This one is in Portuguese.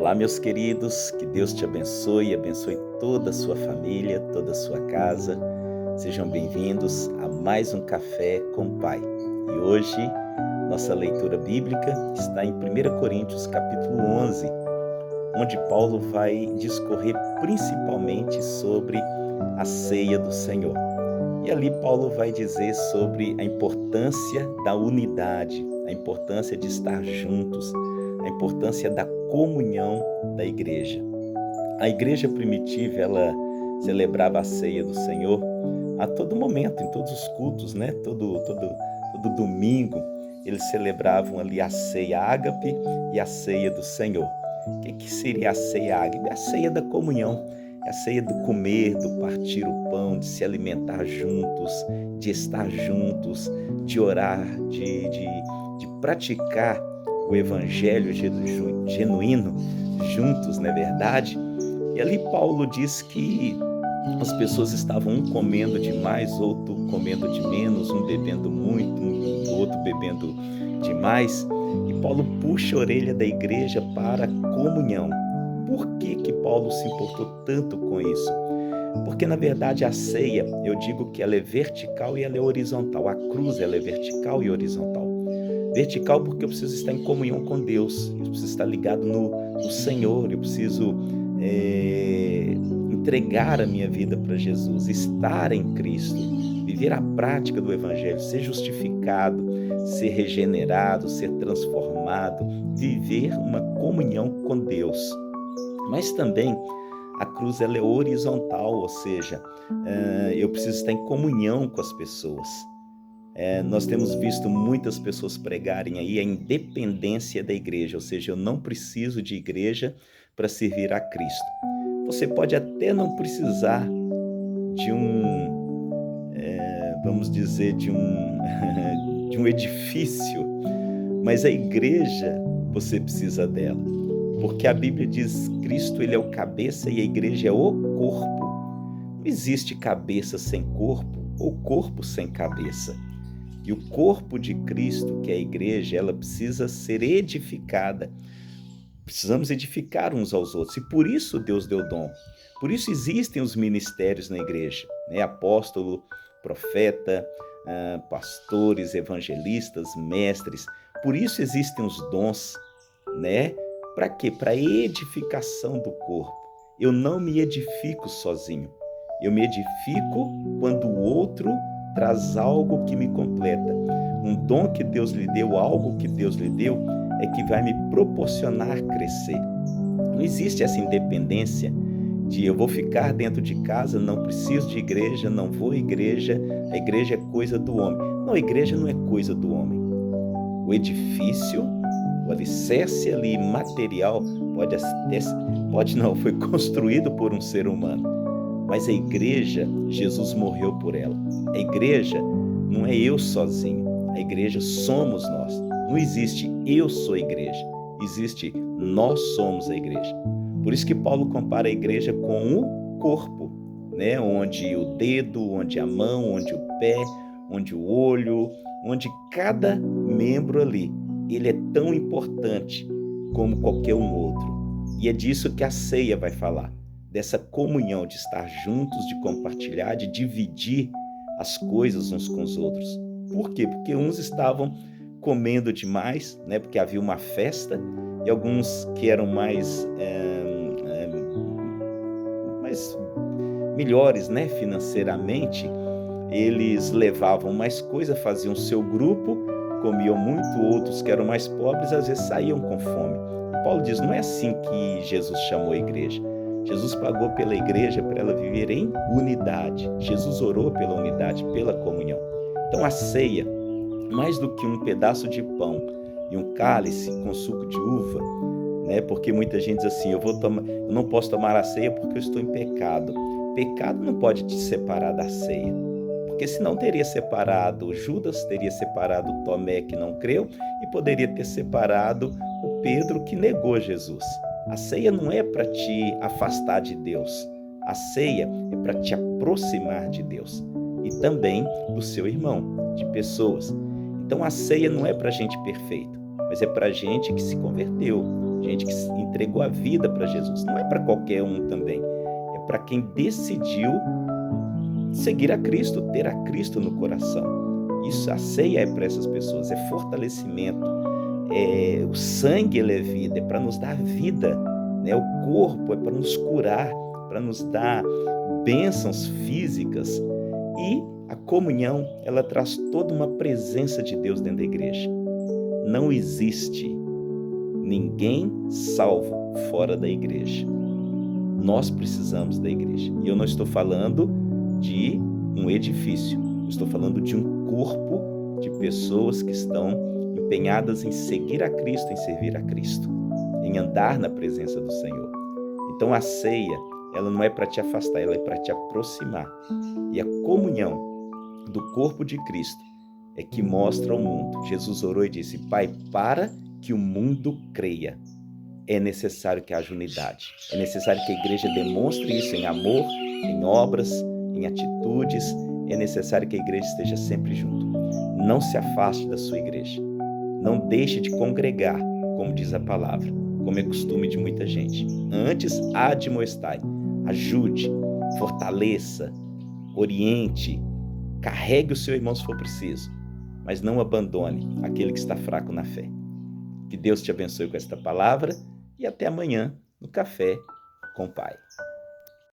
Olá, meus queridos, que Deus te abençoe, abençoe toda a sua família, toda a sua casa. Sejam bem-vindos a mais um Café com o Pai. E hoje, nossa leitura bíblica está em 1 Coríntios, capítulo 11, onde Paulo vai discorrer principalmente sobre a ceia do Senhor. E ali Paulo vai dizer sobre a importância da unidade, a importância de estar juntos, a importância da comunhão da igreja. A igreja primitiva, ela celebrava a ceia do Senhor a todo momento, em todos os cultos, né? Todo domingo, eles celebravam ali a ceia ágape e a ceia do Senhor. O que seria a ceia ágape? A ceia da comunhão, é a ceia do comer, do partir o pão, de se alimentar juntos, de estar juntos, de orar, de praticar o evangelho genuíno juntos, não é verdade? E ali Paulo diz que as pessoas estavam um comendo demais, outro comendo de menos, um bebendo muito, outro bebendo demais. E Paulo puxa a orelha da igreja para a comunhão. Por que Paulo se importou tanto com isso? Porque, na verdade, a ceia, eu digo que ela é vertical e ela é horizontal. A cruz, ela é vertical e horizontal. Vertical porque eu preciso estar em comunhão com Deus, eu preciso estar ligado no Senhor, eu preciso entregar a minha vida para Jesus, estar em Cristo, viver a prática do Evangelho, ser justificado, ser regenerado, ser transformado, viver uma comunhão com Deus. Mas também a cruz ela é horizontal, ou seja, eu preciso estar em comunhão com as pessoas. Nós temos visto muitas pessoas pregarem aí a independência da igreja, ou seja, eu não preciso de igreja para servir a Cristo. Você pode até não precisar de vamos dizer, de um edifício, mas a igreja você precisa dela, porque a Bíblia diz que Cristo ele é o cabeça e a igreja é o corpo. Não existe cabeça sem corpo ou corpo sem cabeça. E o corpo de Cristo, que é a igreja, ela precisa ser edificada. Precisamos edificar uns aos outros. E por isso Deus deu dom. Por isso existem os ministérios na igreja, né? Apóstolo, profeta, pastores, evangelistas, mestres. Por isso existem os dons, né? Para quê? Para a edificação do corpo. Eu não me edifico sozinho. Eu me edifico quando o outro traz algo que me completa. Um dom que Deus lhe deu, algo que Deus lhe deu, é que vai me proporcionar crescer. Não existe essa independência de eu vou ficar dentro de casa, não preciso de igreja, não vou à igreja, a igreja é coisa do homem. Não, a igreja não é coisa do homem. O edifício, o alicerce ali material, foi construído por um ser humano. Mas a igreja, Jesus morreu por ela. A igreja não é eu sozinho. A igreja somos nós. Não existe eu sou a igreja. Existe nós somos a igreja. Por isso que Paulo compara a igreja com o corpo, né? Onde o dedo, onde a mão, onde o pé, onde o olho, onde cada membro ali, ele é tão importante como qualquer um outro. E é disso que a ceia vai falar. Dessa comunhão, de estar juntos, de compartilhar, de dividir as coisas uns com os outros. Por quê? Porque uns estavam comendo demais, né? Porque havia uma festa, e alguns que eram mais melhores, né? Financeiramente, eles levavam mais coisa, faziam seu grupo, comiam muito, outros que eram mais pobres, às vezes saíam com fome. E Paulo diz, não é assim que Jesus chamou a igreja. Jesus pagou pela igreja para ela viver em unidade. Jesus orou pela unidade, pela comunhão. Então a ceia, mais do que um pedaço de pão e um cálice com suco de uva, né? Porque muita gente diz assim, eu não posso tomar a ceia porque eu estou em pecado. Pecado não pode te separar da ceia, porque senão teria separado Judas, teria separado Tomé que não creu e poderia ter separado o Pedro que negou Jesus. A ceia não é para te afastar de Deus. A ceia é para te aproximar de Deus e também do seu irmão, de pessoas. Então a ceia não é para gente perfeito. mas é para gente que se converteu, gente que entregou a vida para Jesus. Não é para qualquer um também, é para quem decidiu seguir a Cristo, ter a Cristo no coração. Isso, a ceia é para essas pessoas, é fortalecimento, o sangue ele é vida, é para nos dar vida, né? O corpo é para nos curar, para nos dar bênçãos físicas, e a comunhão ela traz toda uma presença de Deus dentro da igreja. Não existe ninguém salvo fora da igreja. Nós precisamos da igreja. E eu não estou falando de um edifício, eu estou falando de um corpo de pessoas que estão empenhadas em seguir a Cristo, em servir a Cristo, em andar na presença do Senhor. Então a ceia, ela não é para te afastar, ela é para te aproximar. E a comunhão do corpo de Cristo é que mostra ao mundo. Jesus orou e disse: Pai, para que o mundo creia. É necessário que haja unidade. É necessário que a igreja demonstre isso em amor, em obras, em atitudes. É necessário que a igreja esteja sempre junto. Não se afaste da sua igreja. Não deixe de congregar, como diz a palavra, como é costume de muita gente. Antes, admoestai, ajude, fortaleça, oriente, carregue o seu irmão se for preciso, mas não abandone aquele que está fraco na fé. Que Deus te abençoe com esta palavra e até amanhã no Café com o Pai.